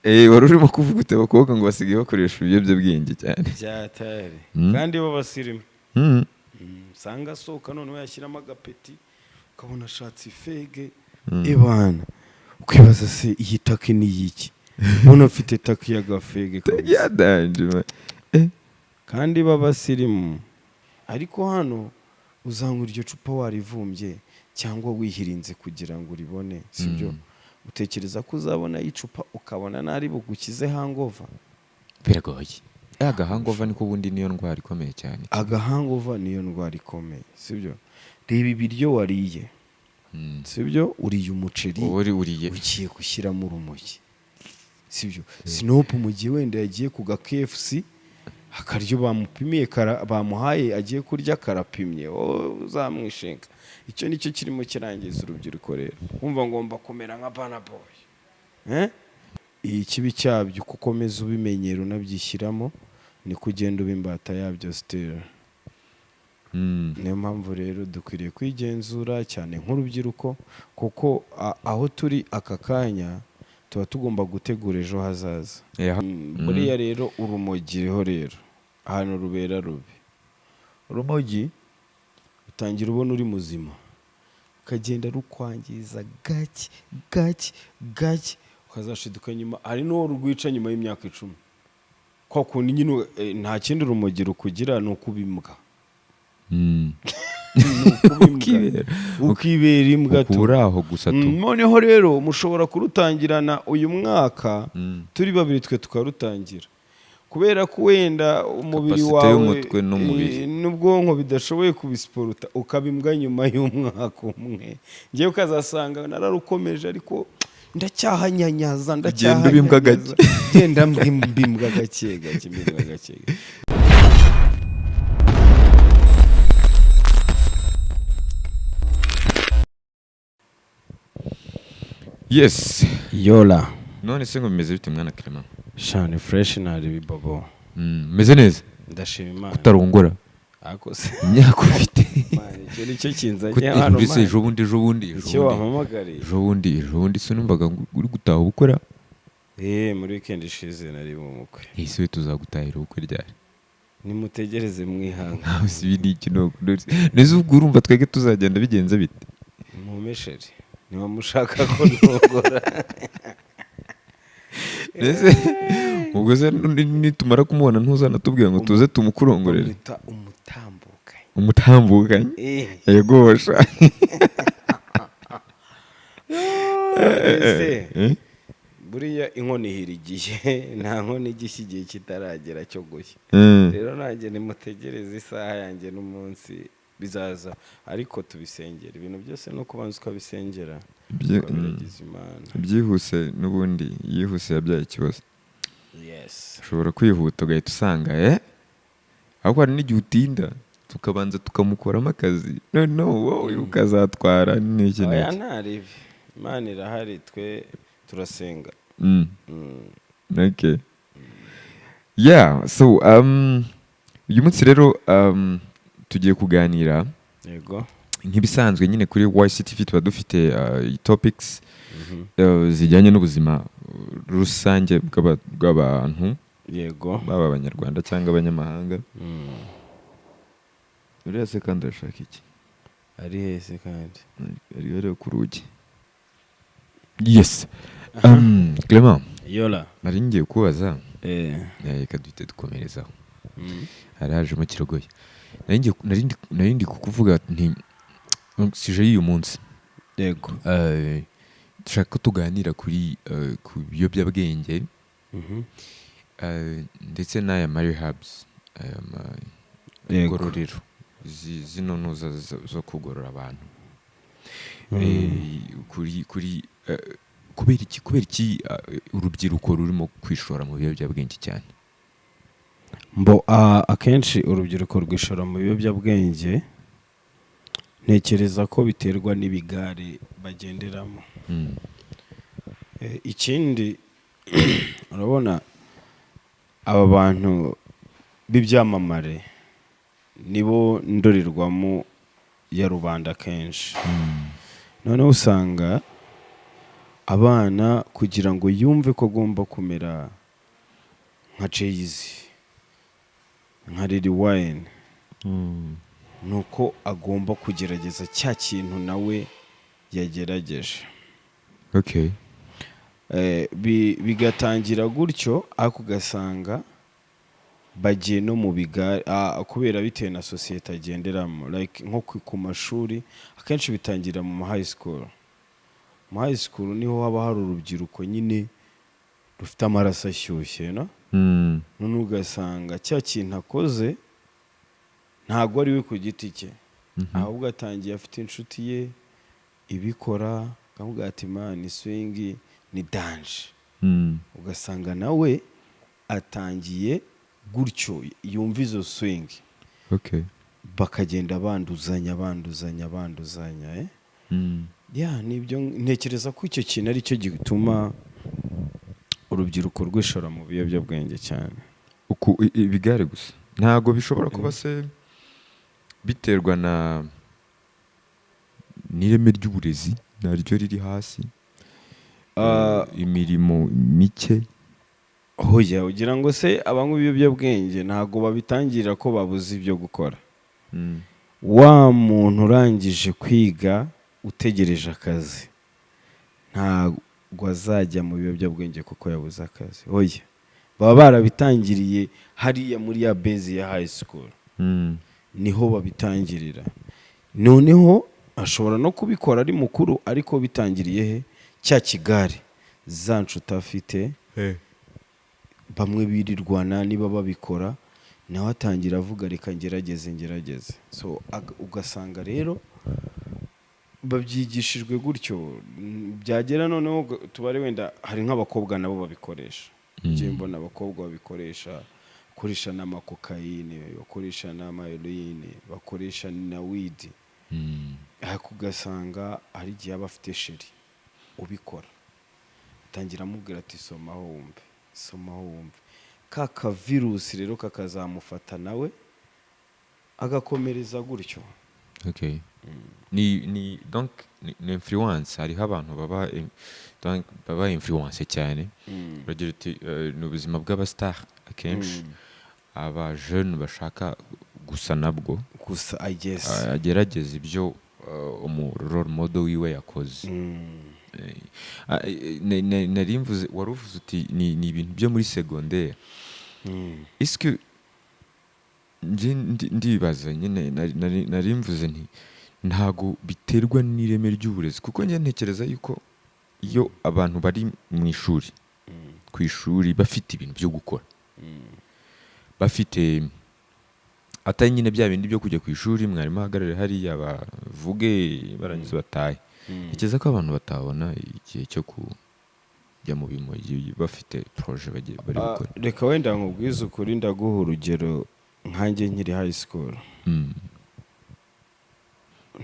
wari urimo kuvuga ute abakobwa ngo basigaye bakoresha ibiyobyabwenge cyane byatari kandi bo basirimu usanga asohoka noneho yashyiramo agapeti ukabona ashatse ifege ebana ukibaza se iyi taki ni yiki umuntu afite taki y'agafege kandi b'abasirimu ariko hano uzanywa iryo cupa warivumbye cyangwa wihirinze kugira ngo uribone sibyo utekereza ko uzabona icupa ukabona nari bugukize hangover biragoye agahangova niko ubundi niyo ndwara ikomeye cyane agahangova niyo ndwara ikomeye sibyo reba ibiryo wariye sibyo uriye umuceri uriye ugiye gushyiramo urumogi sibyo sinopu mu gihe wenda yagiye ku ga KFC akaryo bamupimiye bamuhaye agiye kurya karapimye uzamwishenga icyo nicyo kirimo kirangiza urubyiruko rero wumva ngomba kumera nka Burna Boy ikibi cyabyo kukomeza ubimenyera unabyishyiramo ni kugenda ubimbata yabyo still niyo mpamvu rero dukwiriye kwigenzura cyane nk'urubyiruko kuko aho turi aka kanya tuba tugomba gutegura ejo hazaza buriya rero urumogiriho rero ahantu rubera rubi urumogi utangira ubona uri muzima ukagenda rukwangiza gake ukazashiduka nyuma hari n'uwo rwica nyuma y'imyaka 10 kwa kundi nyine nta kindi urumogi rukugira ni ukubimbwa ukibera imbwa uraho gusa tu noneho rero mushobora kurutangirana uyu mwaka turi babiri twe tukarutangira kubera ko wenda umubiri wawe n'ubwonko bidashoboye kubisiporuta ukabimbwa nyuma y'umwaka umwe ngiye ukazasanga nararukomeje ariko ndacyahanyanyaza genda mbimbwa gake yes yola none se ngo bimeze bite mwana Clement shane fresh nari bibobo meze neza ndashima Imana kutarongora ako se imyaka ufite icyo nicyo kinzanye hano mbese ejo bundi icyo wampamagariye ejo bundi se numvaga uri gutaha ubukora muri weekend ishize nari mu mukwe ese tuzagutahira ubukwe ryari nimutegereze mwihanga nawe si bindi ikino neza ubwo urumva twege tuzagenda bigenza bite mumesheri niba mushaka ko ndongora neze ubwo se nitumara kumubona ntuzanatubwira ngo tuze tumukurongorere umutambukanye yegosha buriya inkono ihira igihe nta nkono igishya igihe kitaragera cyo gushya rero nanjye nimutegereze isaha yanjye n'umunsi bizaza ariko tubisengera ibintu byose no kubanza ukabisengera biragize Imana byihuse n'ubundi yihuse yabyaye ikibazo yes ushobora kwihuta ugahita usanga ahubwo hari n'igihe utinda tukabanza tukamukoramo akazi no wowe ukazatwara n'iki n'iki ntaribi Imana irahari twe turasenga okay so uyu munsi rero tugiye kuganira yego nk'ibisanzwe nyine kuri YCTV tuba dufite topics zijyanye n'ubuzima rusange bw'abantu yego baba abanyarwanda cyangwa abanyamahanga uriya se kandi arashaka iki ari hese kandi ari ku rugi yes Clement yola nari ngiye kubaza reka duhite dukomerezaho hari hajemo kirogoye nari ndi kukuvuga nti sije y'uyu munsi yego dushaka ko tuganira ku biyobyabwenge ndetse n'aya marihabs ngororero zino ntuza zo kugorora abantu kubera iki urubyiruko rurimo kwishora mu biyobyabwenge cyane akenshi urubyiruko rwishora mu biyobyabwenge ntekereza ko biterwa n'ibigare bagenderamo ikindi urabona aba bantu b'ibyamamare nibo ndorerwamo ya rubanda kenshi noneho usanga abana kugira ngo yumve ko agomba kumera nka Jay-Z nka Lil Wayne ni uko agomba kugerageza cya kintu nawe yagerageje. Okay. Bigatangira gutyo ariko ugasanga bagiye no mu bigare kubera bitewe na sosiyete agenderamo, like nko ku mashuri akenshi bitangira mu high school. Mu high school niho haba hari urubyiruko nyine rufite amaraso ashyushye no none ugasanga cya kintu akoze ntabwo ari we ku giti cye, ahubwo atangiye afite inshuti ye ibikora akavuga ati man swing ni danje, ugasanga nawe atangiye gutyo yumva izo swing. Okay. Bakagenda banduzanya nibyo ntekereza ko icyo kintu ari cyo gituma urubyiruko rwishora mu biyobyabwenge cyane. Ibigare gusa ntabwo bishobora kuba se biterwa n'ireme ry'uburezi naryo riri hasi, imirimo mike. Hoya ugira ngo se abanywa ibiyobyabwenge ntabwo babitangira ko babuze ibyo gukora. Wa muntu urangije kwiga utegereje akazi ntabwo azajya mu biyobyabwenge kuko yabuze akazi. Hoya baba barabitangiriye hariya muri ya base ya high school, niho babitangirira. Noneho ashobora no kubikora ari mukuru ariko bitangiriye he cya kigare za nshuti afite bamwe birirwana niba babikora nawe atangira avuga reka ngerageze. So ugasanga rero babyigishijwe gutyo, byagera noneho tubare wenda hari nk'abakobwa nabo babikoresha. Njye mbona abakobwa babikoresha, bakoresha n'amakokayine, bakoresha n'amaheroine, bakoresha na weed. Ariko ugasanga hari igihe aba afite sheri ubikora, atangira amubwira ati somaho wumve. Ka virusi rero kakazamufata nawe agakomereza gutyo. Okay. Donc ni influence, hariho abantu baba influence cyane. Uragira uti ni ubuzima bw'abastar akenshi aba jeune bashaka gusa nabwo gusa I guess agerageza ibyo role model wiwe yakoze. Narimvuze waruvuze uti ni ibintu byo muri secondaire. Est-ce que ndibaza nyine narimvuze nti ntago biterwa n'ireme ry'uburezi, kuko njye ntekereza yuko iyo abantu bari mu ishuri ku ishuri bafite ibintu byo gukora, bafite atari nyine bya bindi byo kujya ku ishuri mwarimu ahagarare hariya bavuge barangiza batahe. Ntekereza ko abantu batabona igihe cyo kujya mu bimogi bafite projet bari gukora. Reka wenda nkubwize ukuri, ndaguha urugero nkanjye nkiri high school.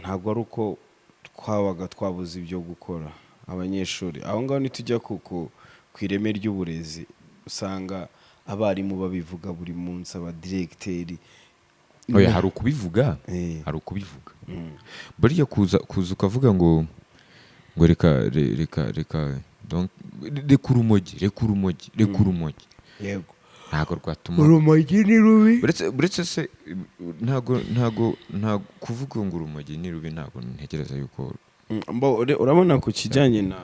Ntabwo ari uko twabaga twabuze ibyo gukora abanyeshuri, aho ngaho nitujya ku ireme ry'uburezi usanga abarimu babivuga buri munsi, abadiregiteri. Oya, hari ukubivuga, hari ukubivuga. Buriya kuza ukavuga ngo reka donc reka urumogi. Yego. Ntabwo rwatuma urumogi ni rubi. Buretse se ntabwo kuvuga ngo urumogi ni rubi, ntabwo ntekereza yuko urabona ku kijyanye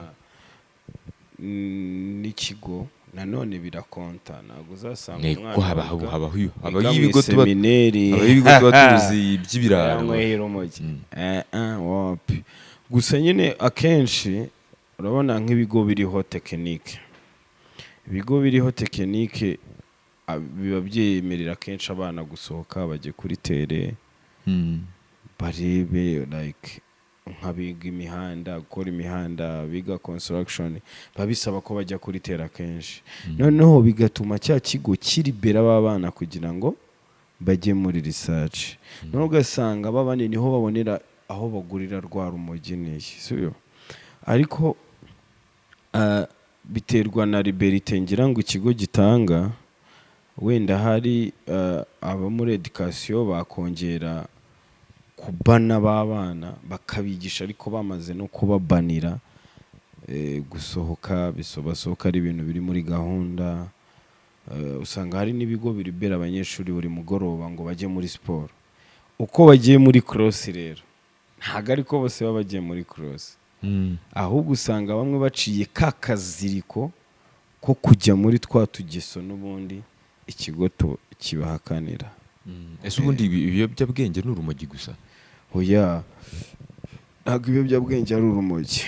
n'ikigo nanone birakonta. Ntabwo uzasanga umwana habaho ibigo tuba tuzi by'ibiraro. Gusa nyine akenshi urabona nk'ibigo biriho tekinike, biba byemerera kenshi abana gusohoka bajye kuri tere barebe like nk'abiga imihanda, gukora imihanda, biga construction, babisaba ko bajya kuri tere kenshi. Noneho bigatuma cya kigo kiribera abana kugira ngo bajye muri research. None ugasanga babane niho babonera aho bagurira rwa rumogi n'iki, sibyo? Ariko biterwa na liberite ngira ngo ikigo gitanga. Wenda hari aba muri education bakongera kubana b'abana bakabigisha, ariko bamaze no kubabanira gusohoka basohoka ari ibintu biri muri gahunda. Usanga hari n'ibigo biribera abanyeshuri buri mugoroba ngo bajye muri siporo. Uko bagiye muri cross rero ntabwo ariko bose baba bagiye muri cross, ahubwo usanga bamwe baciye ka kaziriko ko kujya muri twa tugeso n'ubundi ikigo kibahakanira. Ese ubundi ibiyobyabwenge ni urumogi gusa? Oya, ntabwo ibiyobyabwenge ari urumogi.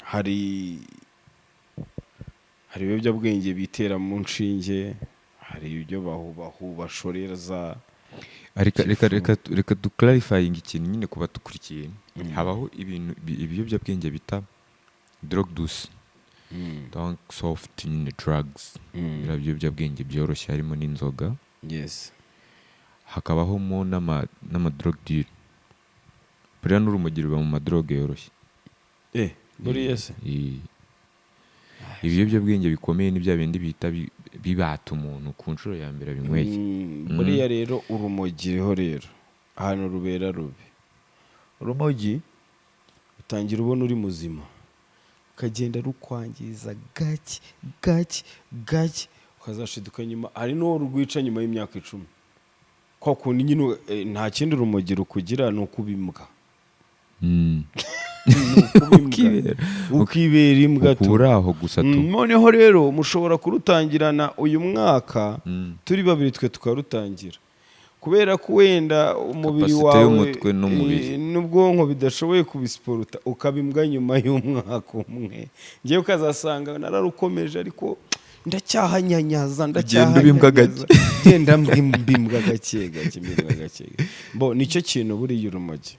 Hari ibiyobyabwenge bitera mu nshinge, hari ibyo bashoreza. Reka duclarifying ikintu nyine kuba dukurikiye. Habaho ibiyobyabwenge bita drogue douce, donc soft nyine drugs, ibiyobyabwenge byoroshye harimo n'inzoga. Yes. Hakabaho n'ama drogue dure. Buriya n'urumogi ruba mu madrogue yoroshye. Buriya se ibiyobyabwenge bikomeye ni bya bindi bita bibata umuntu ku nshuro ya mbere binyweye. Buriya rero urumogi rero ahantu rubera rubi. Urumogi utangira ubona uri muzima, ukagenda rukwangiza gake ukazashiduka nyuma. Hari n'uwo rwica nyuma y'imyaka 10. Kwa kundi nyine nta kindi urumogi rukugira ni ukubimbwa. Ukibera imbwa uraho gusa tu. Noneho rero mushobora kurutangirana uyu mwaka turi babiri twe tukarutangira, kubera ko wenda umubiri wawe n'ubwonko bidashoboye kubisiporuta, ukabimbwa nyuma y'umwaka umwe. Ngewe ukazasanga nararukomeje ariko ndacyahanyanyaza genda mbimbwa gake. Bo nicyo kintu buriya urumogi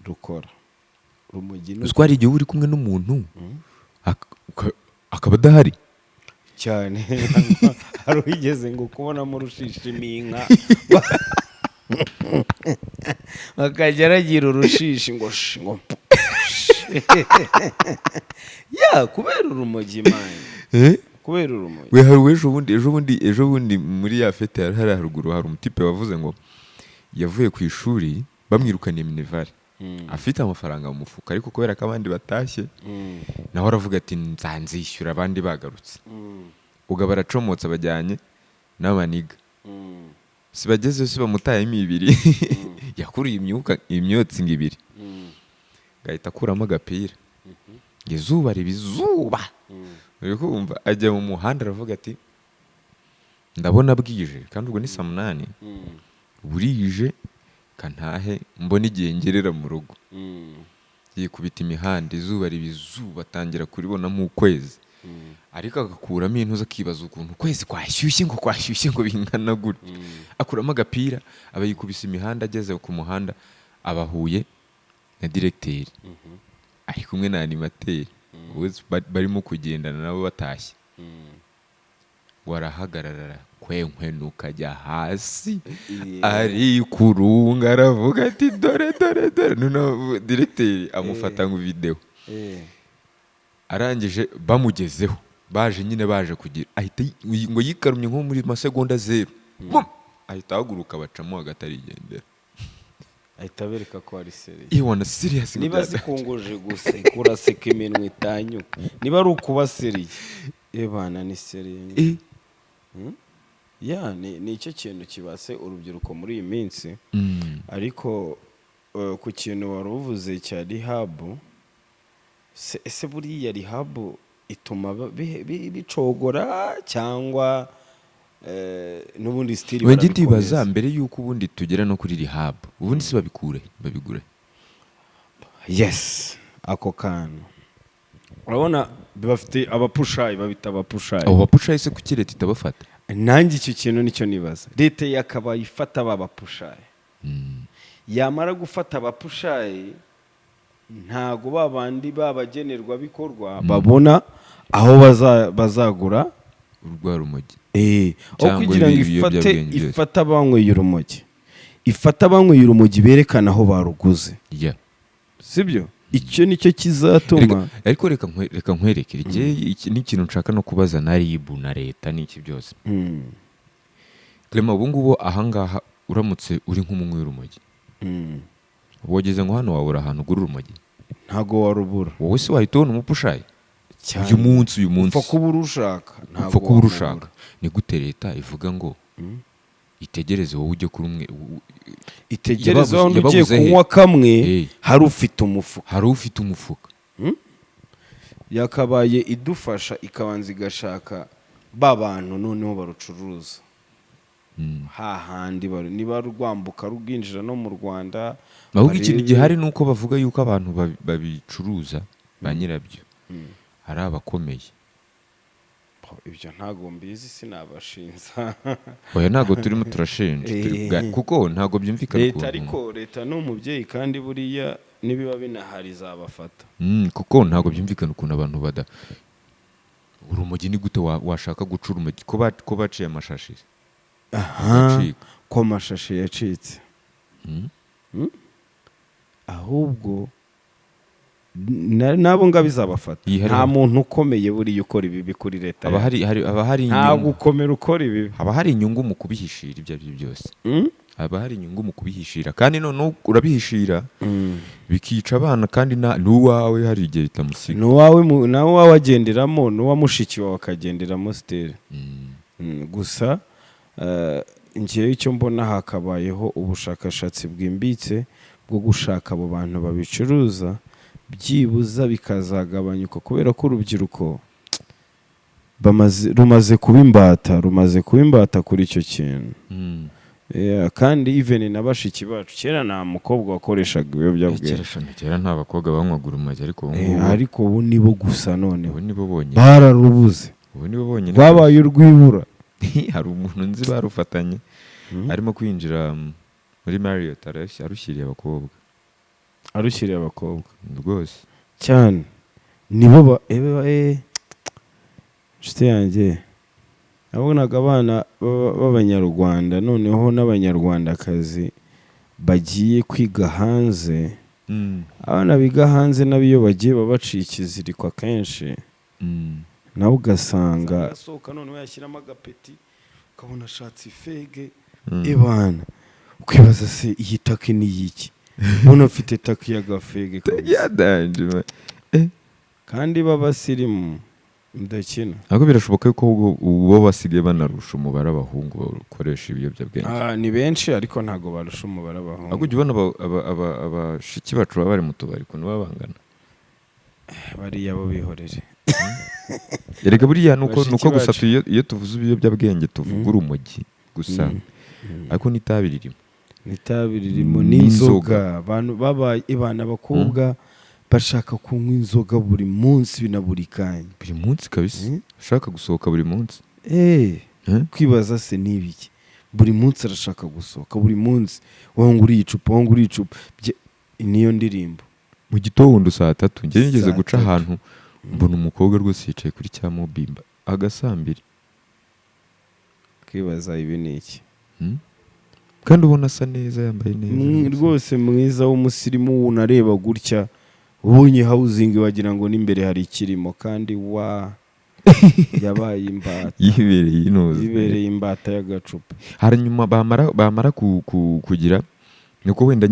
rukora. Uzwari igihe uri kumwe n'umuntu akaba adahari cyane. Hari wigeze ngo kubonamo urushishi inka akajya aragira urushishi ngo ya kubera urumogi mani, kubera urumogi. We hari ejo bundi muri ya fete hari haruguru hari umutipe wavuze ngo yavuye ku ishuri bamwirukaniye minevale, afite amafaranga mu mufuka, ariko kubera ko abandi batashye naho aravuga ati nzanzishyura abandi bagarutse. Ubwo baracomotse bajyanye n'abaniga, si bageze si bamutayemo 2 yakuriye imyotsi 2 gahita akuramo agapira, izuba ribizuba uri kumva, ajya mu muhanda aravuga ati ndabona bwije, kandi ubwo ni saa 8 burije kantahe mbona igihe ngerera mu rugo. Yikubita imihanda, izuba ribizuba atangira kuribona mu kwezi, ariko agakuramo intuza akibaza ukuntu kwezi kwashyushye ngo bingana gutya. Akuramo agapira aba yikubise imihanda, ageze ku muhanda abahuye na directeur ari kumwe na animateur barimo kugendana nabo batashye. Warahagarara kwenkwenuka ajya hasi ari kurunga, aravuga ati dore noneho directeur amufata ngo video. Arangije bamugezeho baje kugira ahita ngo yikarumye nko muri masegonda 0 ahita haguruka bacamo hagati arigendera. Ahita bereka ko ari serious. Iwana serious. Niba zikunguje gusa kuraseka iminwe itanyuka, niba ari ukuba serious bana ni serious. Ya ni icyo kintu kibase urubyiruko muri iyi minsi. Ariko ku kintu wari uvuze cya rehab, ese buriya rehab ituma bicogora cyangwa n'ubundi stili barabikora? Wenda ndibaza mbere yuko ubundi tugera no kuri rehab, ubundi si babigure. Yes, ako kantu urabona bafite abapushayi, babita abapushayi. Abo bapushayi se kuki leta itabafata? Nanjye icyo kintu nicyo nibaza. Leta yakaba ifata abapushayi, yamara gufata abapushayi ntago babandi babagenerwa bikorwa babona aho bazagura urwa rumogi. Aho kugira ngo ifata abanyweye urumogi, ifata abanyweye urumogi berekana aho baruguze. Sibyo? Icyo nicyo kizatuma. Ariko reka nkwereke iki ni ikintu nshaka no kubaza na RIB na leta n'iki byose. Clement, ubu ngubu ahangaha uramutse uri nk'umunywi w'urumogi, wogeze ngo hano wabura ahantu ugura urumogi? ntago warubura wowe se wahita ubona umupushayi cyane. uyu munsi upfa kuba urushaka upfa kuba urushaka. ni gute leta ivuga ngo itegereze wowe ujye kuri umwe itegereze aho ugiye kunywa kamwe hari ufite umufuka yakabaye idufasha ikabanza igashaka ba bantu noneho barucuruza hahandi niba rwambuka rubwinjira no mu Rwanda. ahubwo ikintu gihari ni uko bavuga yuko abantu babicuruza ba nyirabyo hari abakomeye. ibyo ntago mbizi sinabashinza. oya ntago turimo turashinja kuko ntago byumvikana leta, ariko leta ni umubyeyi kandi buriya nibiba binahari zabafata. kuko ntago byumvikana ukuntu abantu bada urumogi ni gute washaka guca urumogi ko baciye amashashi. ko amashashi yacitse ahubwo nabo ngabo bizabafata. nta muntu ukomeye buriya ukora ibibi kuri leta. haba hari nta gukomera ukora ibibi. haba hari inyungu mu kubihishira ibyo ari byo byose. haba hari inyungu mu kubihishira kandi none urabihishira bikica abana kandi n'uwawe hari igihe bitamusiga. n'uwawe agenderamo n'uwa mushiki wawe akagenderamo siteri. gusa ngewe icyo mbona hakabayeho ubushakashatsi bwimbitse bwo gushaka abo bantu babicuruza byibuza bikazagabanyuka kubera ko urubyiruko rumaze kuba imbata kuri icyo kintu. kandi even na bashiki bacu kera nta mukobwa wakoreshaga ibiyobyabwenge. kera nta bakobwa banywaga urumogi ariko ubu nibo gusa noneho bonyine bararubuze. ubu nibo bonyine babaye urwibura. hari umuntu nzi barufatanye arimo kwinjira muri Marriott arushyiriye abakobwa. rwose cyane nibo nshuti yanjye nabonaga abana b'abanyarwanda noneho n'abanyarwandakazi bagiye kwiga hanze. abana biga hanze nabo iyo bagiye babaciye ikiziriko akenshi nawe ugasanga asohoka noneho yashyiramo agapeti ukabona ashatse ifege ibana ukibaza se iyi take ni yiki ubona afite take y'agafege kandi b'abasirimu ndakina. ntabwo birashoboka yuko ubo basigaye banarusha umubare abahungu bakoresha ibiyobyabwenge. ni benshi ariko ntabwo barusha umubare abahungu. ahubwo ujya ubona abashiki bacu baba bari mu tubari ukuntu baba bangana. bariya bo bihorere. erega buriya ni uko gusa iyo tuvuze ibiyobyabwenge tuvuga urumogi gusa ariko n'itabi ririmo n'inzoga. abantu babaye abana abakobwa bashaka kunywa inzoga buri munsi na buri kanya. buri munsi kabisa ashaka gusohoka buri munsi. kwibaza se n'ibiki buri munsi arashaka gusohoka buri munsi wongura icupa niyo ndirimbo mu gitondo saa 3 njye nigeze guca ahantu mbona umukobwa rwose yicaye kuri cya mobimba agasambiri. kwibaza ibi ni iki kandi ubona asa neza yambaye neza rwose mwiza w'umusirimu unareba gutya ubonye housing wagira ngo n'imbere hari ikirimo kandi yabaye imbata yibereye imbata y'agacupa. hanyuma bamara kugira nuko wenda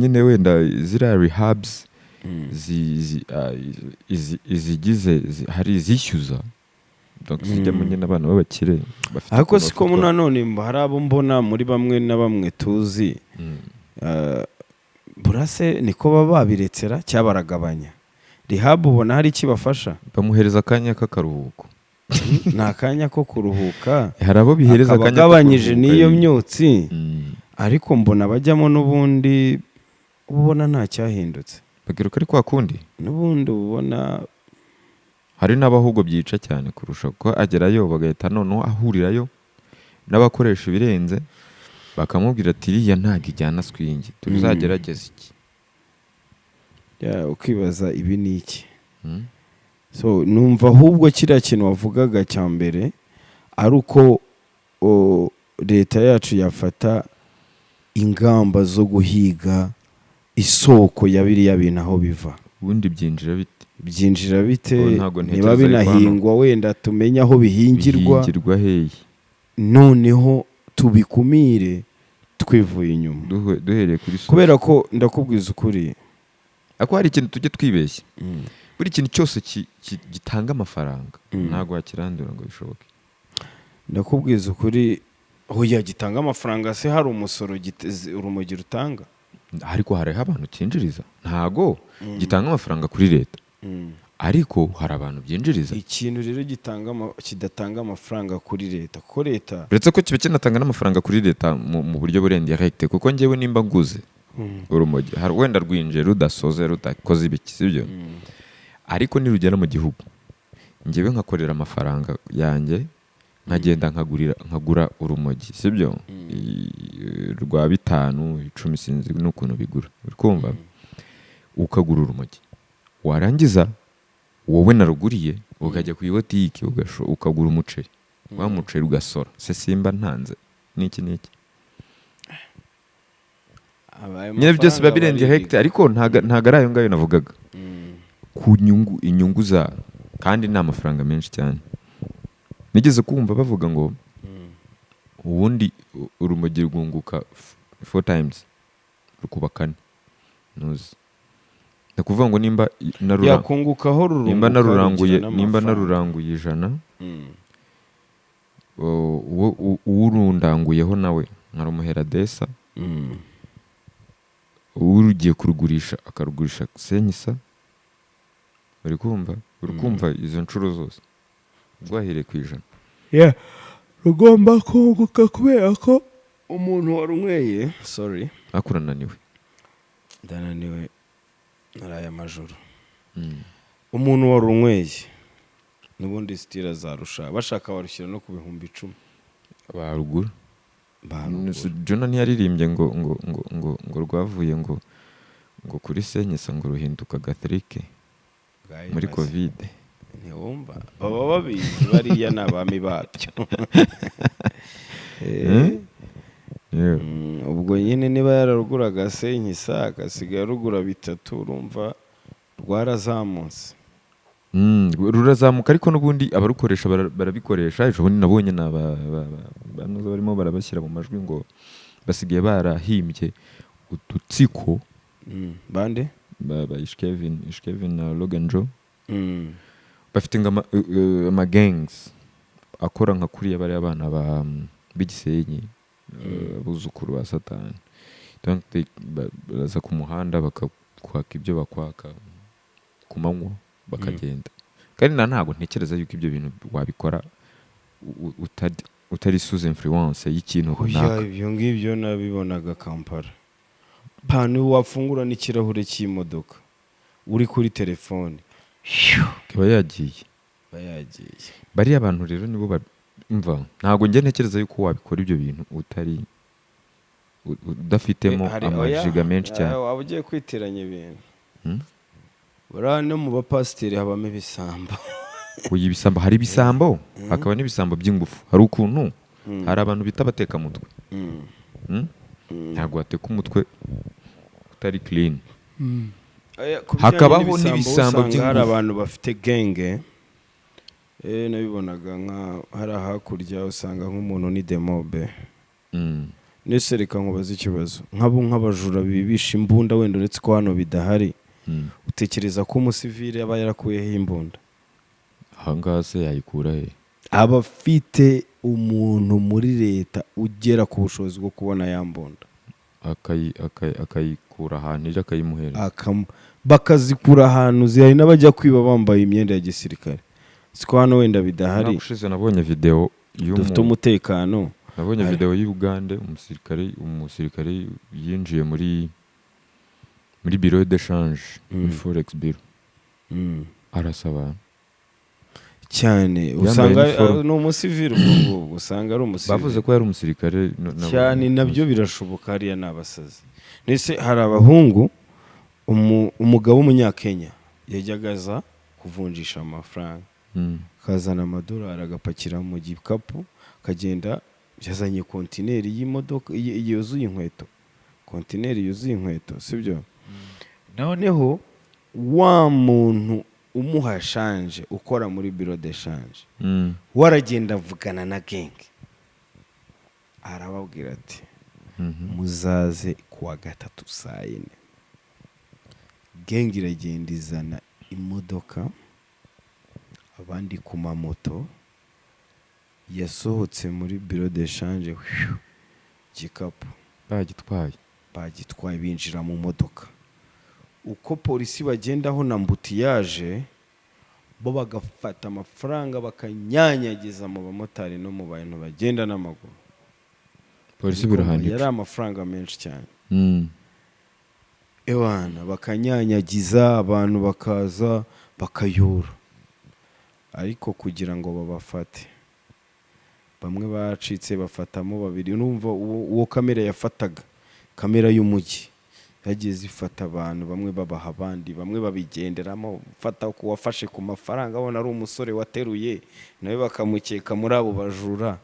ziriya rehabs izigize hari izishyuza zijyamo nyine abana b'abakire bafite. ariko siko nanone hari abo mbona muri bamwe na bamwe tuzi burase niko baba babiretsera cyabaragabanya rehab ubona hari ikibafasha bamuhereza akanya k'akaruhuko. ni akanya ko kuruhuka. hari abo bihereza akanya kagabanyije n'iyo myotsi ariko mbona bajyamo n'ubundi ubona nta cyahindutse. bagiruka ari kwa kundi n'ubundi ubona hari n'abahubwo byica cyane kurusha ko agerayo bagahita noneho ahurirayo n'abakoresha ibirenze bakamubwira ati iriya ntabwo ijyana swingi tuzagerageza iki. ukibaza ibi ni iki. so numva ahubwo kiriya kintu wavugaga cya mbere ari uko leta yacu yafata ingamba zo guhiga isoko ya biriya bintu aho biva. ubundi byinjira bite niba binahingwa wenda tumenye aho bihingirwa hehe noneho tubikumire twivuye inyuma duhereye kuri kubera ko ndakubwiza ukuri ariko hari ikintu tujye twibeshya buri kintu cyose gitanga amafaranga ntabwo wakirandura ngo bishoboke. ndakubwiza ukuri hoya gitanga amafaranga se hari umusoro urumogi rutanga ariko hariho abantu cyinjiriza ntago gitanga amafaranga kuri leta ariko hari abantu byinjiriza. ikintu rero kidatanga amafaranga kuri leta kuko leta uretse ko kiba kinatanga n'amafaranga kuri leta mu buryo burendiye direct kuko ngewe nimba nguze urumogi hari wenda rwinje rudasoze rudakoze ibiki sibyo ariko nirugera mu gihugu ngewe nkakorera amafaranga yanjye nkagenda nkagura urumogi sibyo rwa 5 10 sinzi n'ukuntu bigura urikumva ukagura urumogi warangiza wowe naruguriye ukajya ku ibotiki ukagura umuceri wa muceri ugasora se simba ntanze niki nyine byose biba birenze hegite ariko ntago ari ayo ngayo navugaga ku inyungu za kandi ni amafaranga menshi cyane. Nigeze kumva bavuga ngo ubundi urumogi rwunguka 4 times rukuba 4 nuzi ndakuvuga ngo nimba yakungukaho nimba naruranguye 100 urundanguyeho nawe nkarumuhera desa urugiye kurugurisha akarugurisha senyisa uri kumva izo nshuro zose rwahire ku 100 rugomba kunguka kubera ko umuntu warunyweye akurananiwe ndananiwe naraye amajoro umuntu warunyweye n'ubundi stira zarusha bashaka barushyira no ku 10,000 barugura Jona ntiyaririmbye ngo rwavuye ngo kuri senyisa ngo ruhinduka gatrike muri covid ntiwumva baba babizi bariya n'abami babyo ubwo nyine niba yararuguraga senyisa agasigaye rugura 3 urumva rwarazamutse rurazamuka ariko n'ubundi abarukoresha barabikoresha ejo bundi nabonye banoza barimo barabashyira mu majwi ngo basigaye barahimbye udutsiko bande ba Ishkevin na Logan Joe bafite ama gangs akora nka kuriya bari abana b'igisenyi abuzukuru ba Satani donc baza ku muhanda bakakwaka ibyo bakwaka ku manywa bakagenda kandi ntago ntekereza yuko ibyo bintu wabikora utari sous influence y'ikintu runaka. Ibyo ngibyo nabibonaga Kampala pano wafungura n'ikirahure cy'imodoka uri kuri telefone kiba yagiye bari abantu rero nibo mva ntago nge ntekereza yuko wabikora ibyo bintu utari udafitemo amajiga menshi cyane waba ugiye kwiteranya ibintu buriya no mu bapasiteri habamo ibisambo ibisambo hari ibisambo hakaba n'ibisambo by'ingufu hari ukuntu hari abantu bita abatekamutwe ntabwo wateka umutwe utari clean hakabaho n'ibisambo by'ingufu hari abantu bafite genge nabibonaga nka hari hakurya usanga nk'umuntu ni demobe nese reka nkubaza ikibazo nk'abajura bibisha imbunda wenda uretse ko hano bidahari utekereza ko umusivile aba yarakuyeho imbunda ahangaha se yayikura he abafite umuntu muri leta ugera ku bushobozi bwo kubona ya mbunda akayikura ahantu ije akayimuhereza bakazikura ahantu zihari n'abajya kwiba bambaye imyenda ya gisirikare siko hano wenda bidahari ushize nabonye video dufite umutekano nabonye video y'Uganda umusirikare yinjiye muri bureau d'échange muri forex bureau arasaba cyane usanga no umusivile ubwo usanga ari umusivile bavuze ko yari umusirikare cyane nabyo birashoboka hariya n'abasazi nese hari abahungu umugabo w'umunyakenya yajyagaza kuvunjisha amafaranga kazana amadolari agapakira mu gikapu kagenda yazanye kontineri y'imodoka yuzuye inkweto sibyo noneho wa muntu umuha shanje ukora muri bureau de change waragenda avugana na genge arababwira ati muzaze kuwa 3 saa 4 genge iragenda izana imodoka abandi ku mamoto yasohotse muri biro de shanje igikapu bagitwaye binjira mu modoka. Uko polisi bagendaho na mbutiyaje bo bagafata amafaranga bakanyanyagiza mu bamotari no mu bantu bagenda n'amaguru. Polisi birahandika yari amafaranga menshi cyane. Ewana bakanyanyagiza abantu bakaza bakayura, ariko kugira ngo babafate bamwe bacitse bafatamo babiri. Numva uwo kamera yafataga, kamera y'umujyi yagiye zifata abantu bamwe babaha abandi, bamwe babigenderamo, fata ku wafashe ku mafaranga abona ari umusore wateruye nawe bakamukeka muri abo bajura.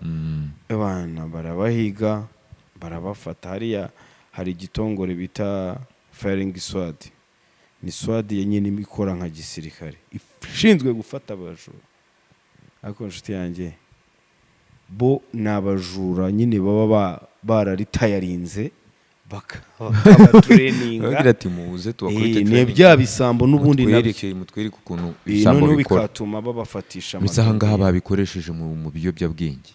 Abana barabahiga barabafata. Hariya hari igitongore bita firing squad, ni squad yenyine imikora nka gisirikare ishinzwe gufata abajura. Ariko inshuti yanjye bo nabajura nyine baba bararitayarinze bakabatureninga bagira ati muze tubakurikire ne bya bisambo n'ubundi mutwereke ukuntu bisambo bikora, bikatuma babafatisha bisahangaha babikoresheje mu biyobyabwenge.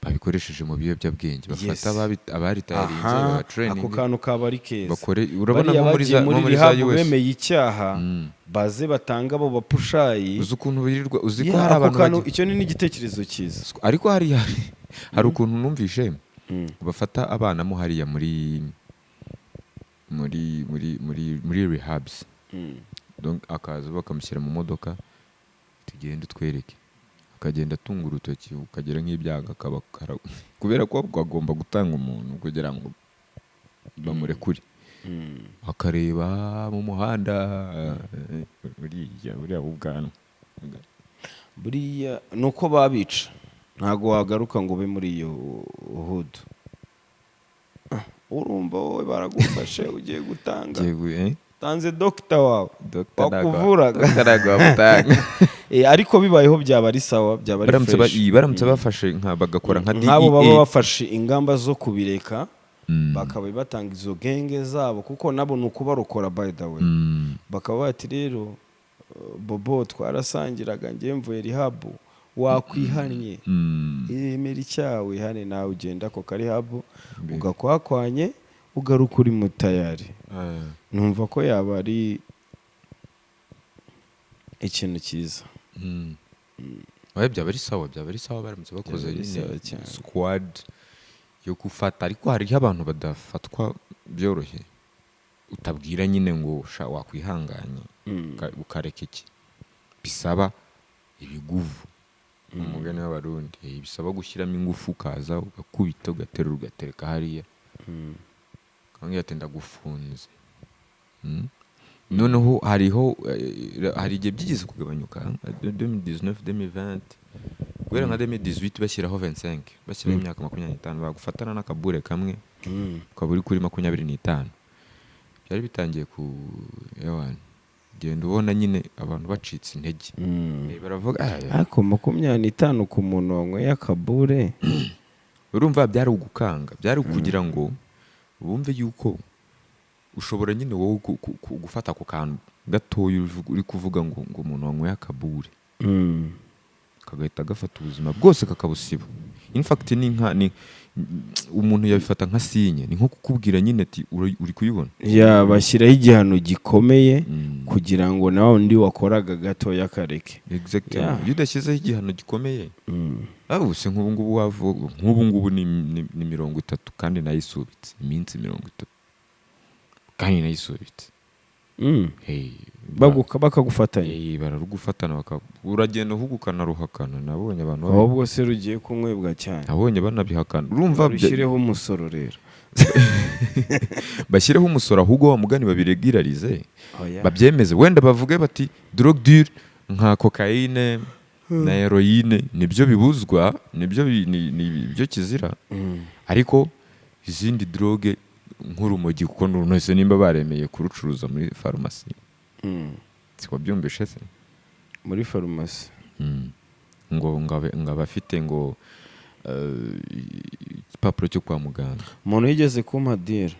Babikoresheje mu biyobyabwenge bafata abaritayarinze babatraining. Ako kantu kabari keza urabona nko muri za US bemeye icyaha baze batanga abo bapushayi. uzi ukuntu birirwa, uzi ko hari abantu icyo ni n'igitekerezo cyiza. Ariko hari ukuntu numvishe bafata abana mo hariya muri rehabs, donc akaza bakamushyira mu modoka, tugenda utwereke, akagenda atunga urutoki ukagera nk'ibyaga akabakara, kubera ko bagomba gutanga umuntu kugira ngo bamurekure. Akareba mu muhanda buriya ubwanwa buriya nuko babica, ntago wagaruka ngo ube muri iyo hood. Urumva wowe baragufashe ugiye gutanga, tanze dokita wawe wakuvuraga ariko bibayeho byaba ari sawa, byaba ari fresh. Baramutse bafashe bagakora nka DEA, nk'abo baba bafashe ingamba zo kubireka bakaba batanga izo genge zabo, kuko nabo ni ukubarokora by the way. Bakaba bati rero Bobo twarasangiraga njye mvuye rihabu, wakwihannye emera icyawe hane nawe ugenda ako karihabu ugakwakwanye ugaruka uri mutayari. Numva ko yaba ari ikintu cyiza. byaba ari sawa baramutse bakoze squad yo gufata. Ariko hariho abantu badafatwa byoroshye, utabwira nyine ngo wakwihanganye ukareka iki, bisaba ibiguvu. Umugani w'abarundi bisaba gushyiramo ingufu, ukaza ugakubita ugaterura ugatereka hariya kandi yatenda gufunze. Noneho hari igihe byigeze kugabanyuka 2019 2020, guhera nka 2018 bashyiraho 25, bashyiraho imyaka 25, bagufatana n'akabure kamwe ukaba uri kuri 25. Byari bitangiye ku yawana genda ubona nyine abantu bacitse intege. Baravuga ariko 25 ku muntu wanyweye akabure, urumva byari ugukanga, byari kugira ngo bumve yuko ushobora nyine wowe gufata ku kantu gatoya uri kuvuga ngo umuntu wanyweye akabure kagahita gafata ubuzima bwose kakabusiba. In fact ni umuntu yabifata nka sinye, ni nko kukubwira nyine ati uri kuyibona, bashyiraho igihano gikomeye kugira ngo nawe undi wakoraga gatoya kareke. Exactly. Iyo udashyizeho igihano gikomeye se nk'ubu ngubu ni 30 kandi nayisubitse iminsi 30 kandi nayisubitse. Bakagufatanya bararugufatana uragenda hugukana ruhakana. Nabonye abantu ahubwo se rugiye kunywebwa cyane, nabonye banabihakana. Urumva bishyireho umusoro rero bashyireho umusoro, ahubwo wa mugani babiregirarize babyemeze, wenda bavuge bati drogue dure nka cocaine na heroine nibyo bibuzwa, nibyo kizira. Ariko izindi drogue nk'urumogi, kuko nunose nimba baremeye kurucuruza muri farumasi, siko se muri farumasi ngo abafite ngo igipapuro cyo kwa muganga. Umuntu yigeze kumpa dira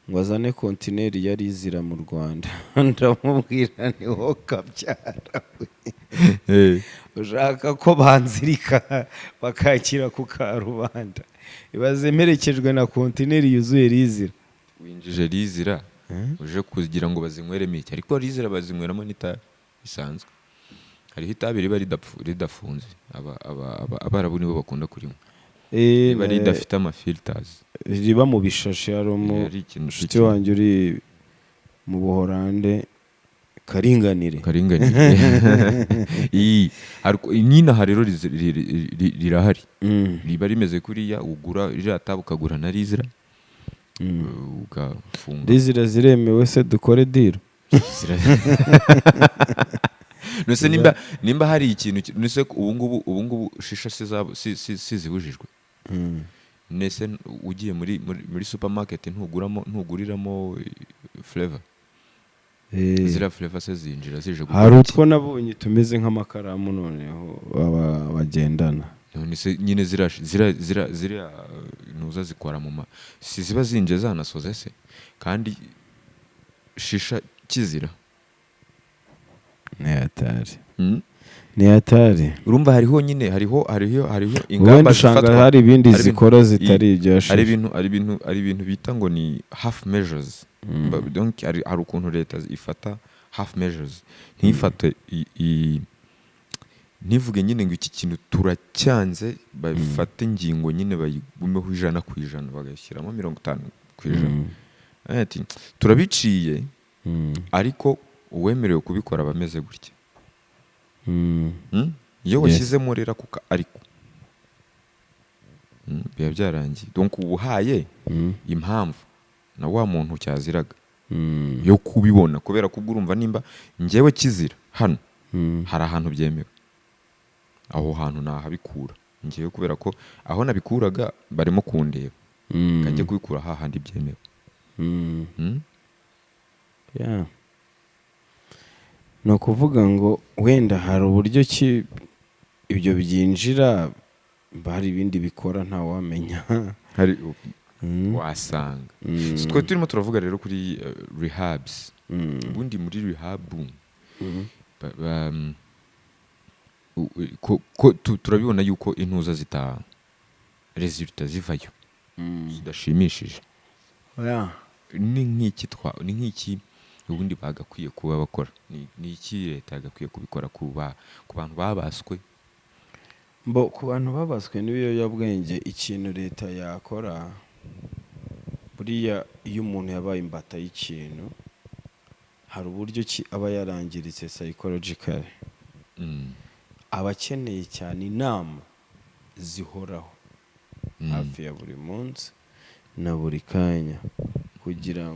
ngo azane kontineri yari izira mu Rwanda ndamubwira ni wo kabyara we ushaka ko banzirika bakakira ku karubanda ibaze mperekejwe na kontineri yuzuye rizira winjije rizira uje kugira ngo bazinyweremo iki ariko rizira bazinyweramo n'itabi bisanzwe hariho itabi riba ridafunze abarabu nibo bakunda kurinywa riba ridafite amafilters riba mu bishashi hari umushuti wanjye uri mu Buholande karinganire nyina rero rirahari riba rimeze kuriya ugura ririya tabi ukagura na rizira ugafunga rizira ziremewe se dukore diro nose nimba hari ikintu nose ubu ngubu shisha sizibujijwe nese ugiye muri supermarket ntuguriramo flavor zira flavor se zinjira zije hari utwo nabonye tumeze nk'amakaramu noneho bagendana none nyine zira nuza zikora mu ziba zinje zanasoze se kandi shisha kizira ni hatari urumva hariho nyine hariho ingamba zifatwa hari ibindi zikora zitari ibyo ari ibintu bita ngo ni half measures donc hari ukuntu leta ifata half measures ntifate ntivuge nyine ngo iki kintu turacyanze bafate ingingo nyine bayigumeho 100% bagashyiramo 50%. Ati turabiciye ariko uwemerewe kubikora bameze gutya. Iyo washyizemo rera kuka ariko biba byarangiye. Donc ubuhaye impamvu na wa muntu cyaziraga yo kubibona kubera ko urumva nimba ngewe kizira hano hari ahantu byemewe aho hantu nahabikura ngewe kubera ko aho nabikuraga barimo kundeba kajye kubikura hahandi byemewe. Yeah. No kuvuga ngo wenda hari uburyo ki ibyo byinjira bari ibindi bikora nta wamenya hari wasanga. Twe turimo turavuga rero kuri rehabs. Ubundi muri rehab turabibona yuko intuza zita resulta zivayo zidashimishije. Ni nk'iki ubundi bagakwiye kuba bakora ni iki leta yagakwiye kubikora ku bantu babaswe ku bantu babaswe n'ibiyobyabwenge. Ikintu leta yakora buriya iyo umuntu yabaye imbata y'ikintu hari uburyo ki aba yarangiritse psychologically aba akeneye cyane inama zihoraho hafi ya buri munsi na buri kanya kugira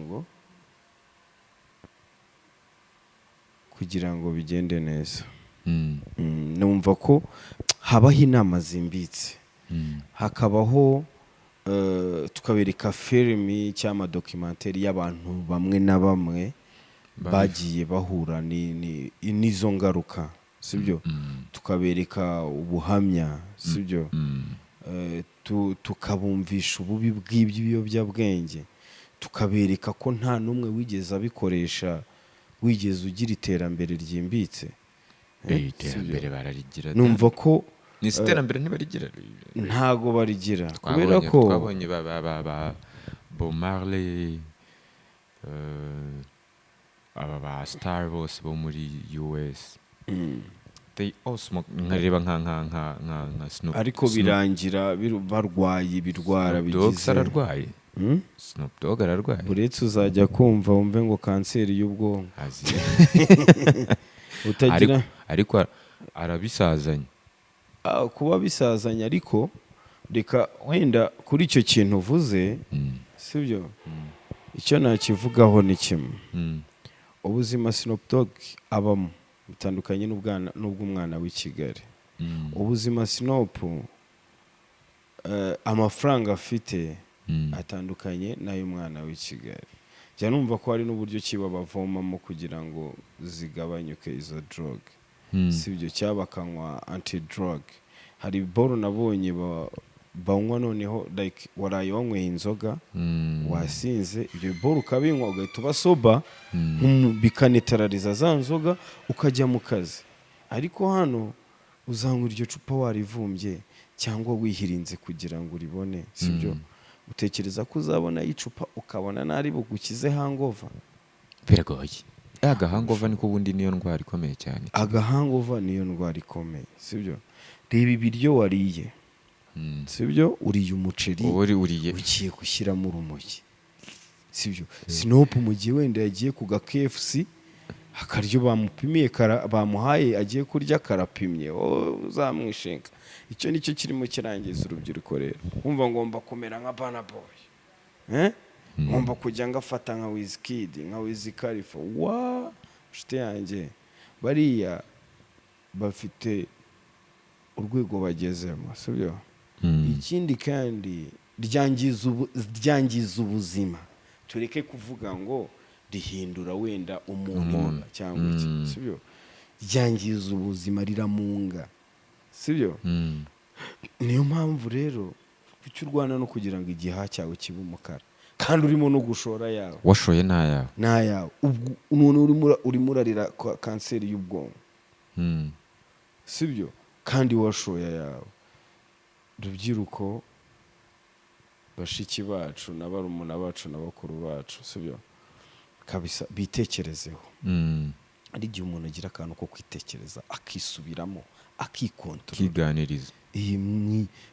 ngo bigende neza. Numva ko habaho inama zimbitse hakabaho tukabereka filimi cyangwa documentaire y'abantu bamwe na bamwe bagiye bahura n'izo ngaruka sibyo tukabereka ubuhamya sibyo tukabumvisha ububi bw'ibiyobyabwenge tukabereka ko nta numwe wigeze abikoresha wigeze ugira iterambere ryimbitse. Iterambere bararigira numva ko ni iterambere ntibarigira ntago barigira kubera ko twabonye ba Bob Marley aba star bose bo muri US they also nkareba nka Snoop ariko birangira barwaye birwara bigize ararwaye Snoop Dogg ararwaye uretse uzajya kumva wumve ngo kanseri y'ubwonko utagira ariko arabisazanya kuba bisazanya ariko reka wenda kuri icyo kintu uvuze sibyo icyo nakivugaho ni kimwe ubuzima Snoop Dogg abamo bitandukanye n'ubw'umwana w'i Kigali. Ubuzima Snoop amafaranga afite atandukanye n'ay'umwana w'i Kigali. Jya numva ko hari n'uburyo kiba bavomamo kugira ngo zigabanyuke izo drug sibyo cyabakanywa anti drug. Hari boro nabonye banywa noneho like waraye wanyweye inzoga wasinze ibyo biboro ukabinywa ugahita uba soba bikanetarariza za nzoga ukajya mu kazi. Ariko hano uzanywa iryo cupa warivumbye cyangwa wihirinze kugira ngo uribone, sibyo? Utekereza ko uzabona icupa ukabona nari bugukize hangover? Biragoye. Agahangova niko bundi niyo ndwara ikomeye cyane. Agahangova niyo ndwara ikomeye, sibyo? Reba ibiryo wariye, sibyo? Uriye umuceri uriye ugiye gushyiramo urumogi, sibyo? Sinopu mu gihe wenda yagiye ku ga KFC akaryo bamupimiye bamuhaye agiye kurya karapimye, uzamwishenga. Icyo nicyo kirimo kirangiza urubyiruko rero. Kumva ngomba kumera nka Burna Boy, ngomba kujya ngafata nka Wizkid, nka Wiz Khalifa. Shite yanjye bariya bafite urwego bagezemo, sibyo? Ikindi kandi ryangiza ubuzima. Tureke kuvuga ngo rihindura wenda umuntu cyangwa iki, sibyo? Ryangiza ubuzima, riramunga, sibyo? Niyo mpamvu rero kuki urwana no kugira ngo igihaha cyawe kibe umukara kandi urimo no gushora yawe. Washoye nayawe umuntu urimo urarira kanseri y'ubwonko, sibyo? Kandi washoye yawe. Rubyiruko, bashiki bacu na barumuna bacu na bakuru bacu, sibyo? Kabisa bitekerezeho. Ari igihe umuntu agira akantu ko kwitekereza akisubiramo akikontorora, kiganiriza,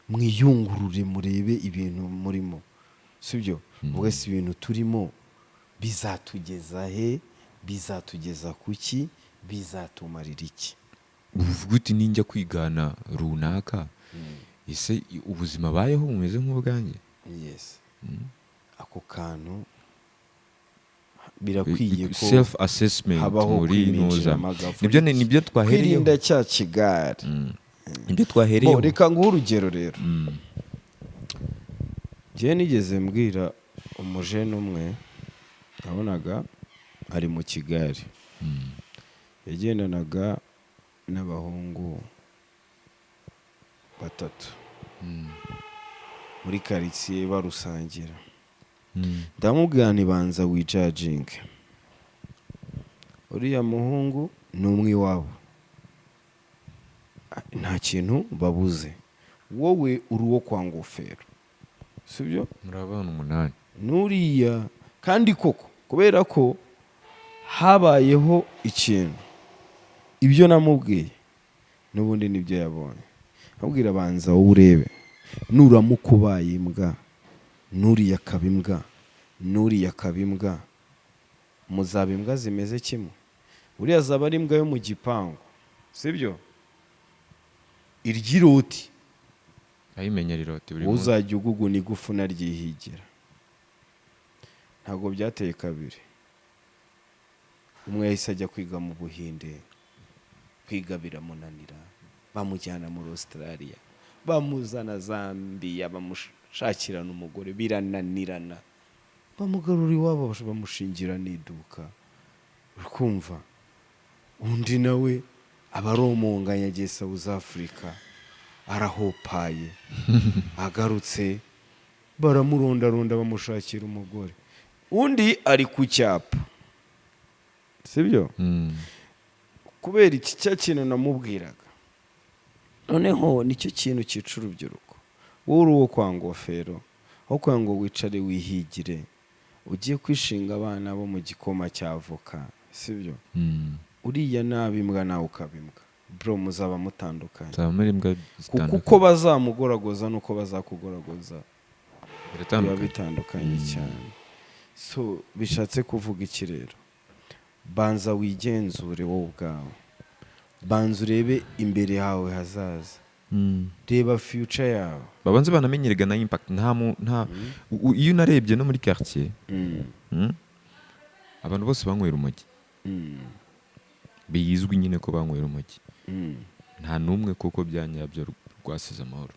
mwiyungurure murebe ibintu murimo, sibyo? Wese ibintu turimo bizatugeza he, bizatugeza kuki, bizatumarira iki? Uvuga uti ninjya kwigana runaka, ese ubuzima bayeho bumeze nk'ubwanjye? Yes. Ako kantu birakwiye ko self assessment muri ntuza. Nibyo twahereyeho. Kwirinda cya kigari. Nibyo twahereyeho. Reka nguhe urugero rero. Njye nigeze mbwira umujene umwe nabonaga ari mu Kigali, yagendanaga n'abahungu batatu muri quartier barusangira. Ndamubwira nti banza wijajinge, uriya muhungu ni umwe wabo, nta kintu babuze, wowe uri uwo kwa ngofero, sibyo? Muri abana 8 nuriya. Kandi koko kubera ko habayeho ikintu, ibyo namubwiye n'ubundi nibyo yabonye. Abwira banza wowe urebe, nuramukubaye imbwa, nuriya kabimbwa, nuriya kabimbwa, muzaba imbwa zimeze kimwe. Uriya zaba ari imbwa yo mu gipangu, sibyo? Iryiroti ayimenya riroti buri munsi. Uzajya uguguna igufu naryihigira. Ntabwo byateye kabiri. Umwe yahise ajya kwiga mu Buhinde, kwiga biramunanira, bamujyana muri Australia, bamuzana Zambia, bamushakirana umugore birananirana, bamugarura iwabo bamushingira n'iduka. Ukumva undi nawe abaromonganya agiye South Africa, arahopaye agarutse baramurondaronda bamushakira umugore, undi ari ku cyapa, sibyo? Kubera iki cya kintu namubwiraga. Noneho nicyo kintu cyica urubyiruko. Wowe uri uwo kwa ngofero, aho kugira ngo wicare wihigire ugiye kwishinga abana bo mu gikoma cy'avoka, sibyo? Uriya nabimbwa nawe ukabimbwa, bro, muzaba mutandukanye. Kuko bazamugoragoza nuko bazakugoragoza biba bitandukanye cyane. So bishatse kuvuga iki rero? Banza wigenzure wowe ubwawe, banza urebe imbere yawe hazaza, reba future yawe. Babanze banamenyerega na impact. Iyo unarebye no muri quartier, abantu bose banywera urumogi, biyizwi nyine ko banywera urumogi. Nta numwe kuko byanyabyo rwasize amahoro,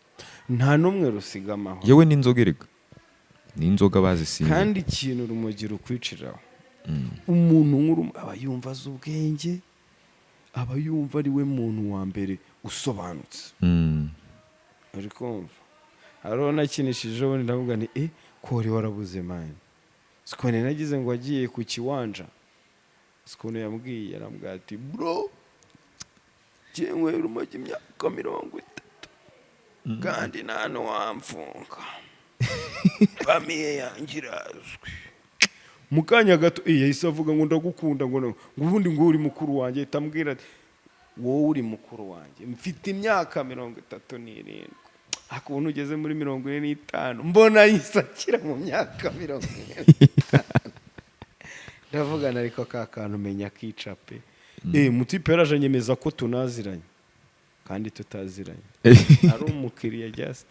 nta numwe rusiga amahoro. Yewe n'inzoga erega, n'inzoga bazisinze. Kandi ikintu urumogi rukwiciraho, umuntu nk'urumo aba yumva azi ubwenge, aba yumva ari we muntu wa mbere usobanutse, uri kumva? hariho nakinishije ubundi ndavuga nti kori warabuze mani sikone nagize ngo wagiye ku kiwanja sikone yarambwiye ati bro jyewe urumogi imyaka 30 kandi nano wamfunga famiye yanjye irazwi mu kanya gato yahise avuga ngo ndagukunda ngo ubundi ngo uri mukuru wanjye itambwira ati wowe uri mukuru wanjye mfite imyaka 37 akuntu ugeze muri 45 mbona yisakira mu myaka 45 ndavugana ariko kakantu menya kicape mutipe yaraje nyemeza ko tunaziranye kandi tutaziranye ari umukiriya just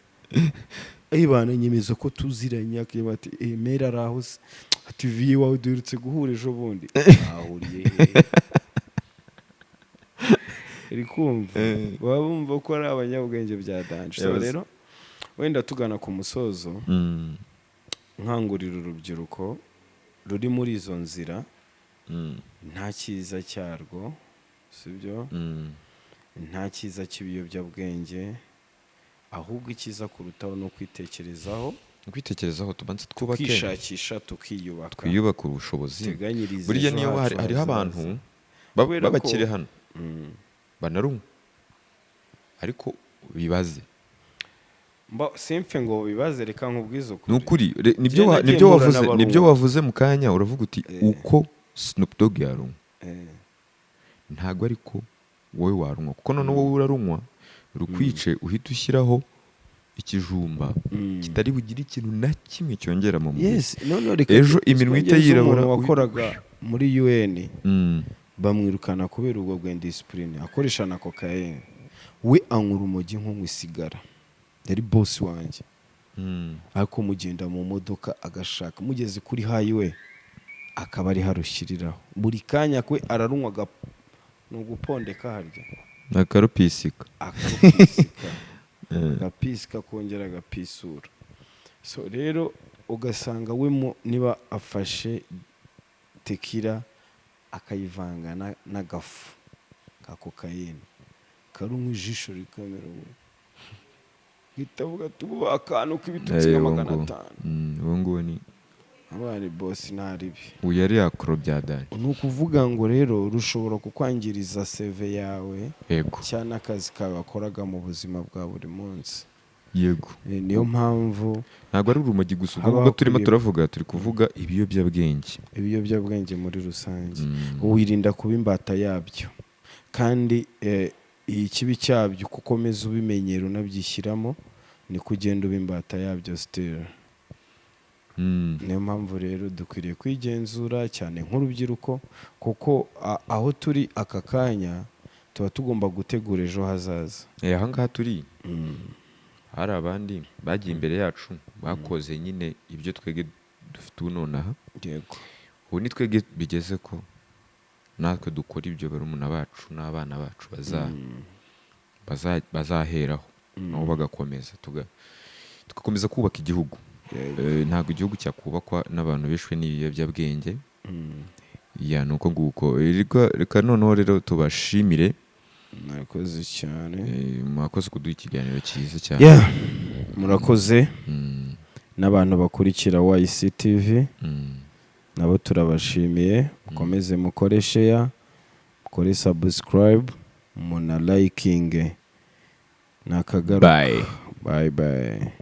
bana nyemeza ko tuziranye akiba ati mera rahose ati vi wawe duherutse guhura ejo bundi ahuriye iri kumva bumva ko ari abanyabwenge bya danje so rero wenda tugana ku musozo nkangurira urubyiruko ruri muri izo nzira nta cyiza cyarwo sibyo nta cyiza cy'ibiyobyabwenge ahubwo icyiza kurutaho no kwitekerezaho tubanze twubake kwishakisha twiyubaka ubushobozi burya niyo hariho abantu babakire hano banarunywa ariko bibaze simfe ngo bibaze reka nkubwize ukuri nukuri nibyo wavuze mu kanya uravuga uti uko Snoop Dogg yarunywa ntago ariko wowe warunywa kuko none wowe urarunywa rukwice uhita ushyiraho ikijumba kitari bugire ikintu na kimwe cyongera mu mubiri ejo iminwa itayirabura wakoraga muri UN bamwirukana kubera ubwo bw'indiscipline akoresha na cocaine we anywa urumogi nko mwisigara yari boss wanjye ariko mugenda mu modoka agashaka mugeze kuri highway akaba ari harushyiriraho buri kanya kwe ararunywa nugupondeka harya akarupisika gapisika kongera gapisura so rero ugasanga we niba afashe tekira akayivanga n'agafu ka cocaine karunywa ijisho rikamera gitavuga tubu akantu k'ibitutsi na 500 uwo nguwo ni abari boss ntaribi uyari yakro byadanye nukuvuga ngo rero rushobora kukwangiriza CV yawe yego cyane akazi kabakoraga mu buzima bwa buri munsi yego niyo mpamvu ntabwo ari urumogi gusa ubwo turimo turavuga turi kuvuga ibiyobyabwenge muri rusange wirinda kuba imbata yabyo kandi ikibi cyabyo kukomeza ubimenyero nabyishyiramo ni kugenda uba imbata yabyo still niyo mpamvu rero dukwiriye kwigenzura cyane nk'urubyiruko kuko aho turi aka kanya tuba tugomba gutegura ejo hazaza aha ngaha turi hari abandi bagiye imbere yacu bakoze nyine ibyo twege dufite nonaha yego ubu ni twege bigeze ko natwe dukora ibyo barumuna bacu n'abana bacu bazaheraho nabo bagakomeza tugakomeza kubaka igihugu ntabwo igihugu cyakubakwa n'abantu bishwe n'ibiyobyabwenge nuko nguko reka noneho rero tubashimire murakoze cyane murakoze kuduha ikiganiro cyiza cyane murakoze n'abantu bakurikira YCTV nabo turabashimiye mukomeze mukore share mukore subscribe muna liking nakagaruka bye bye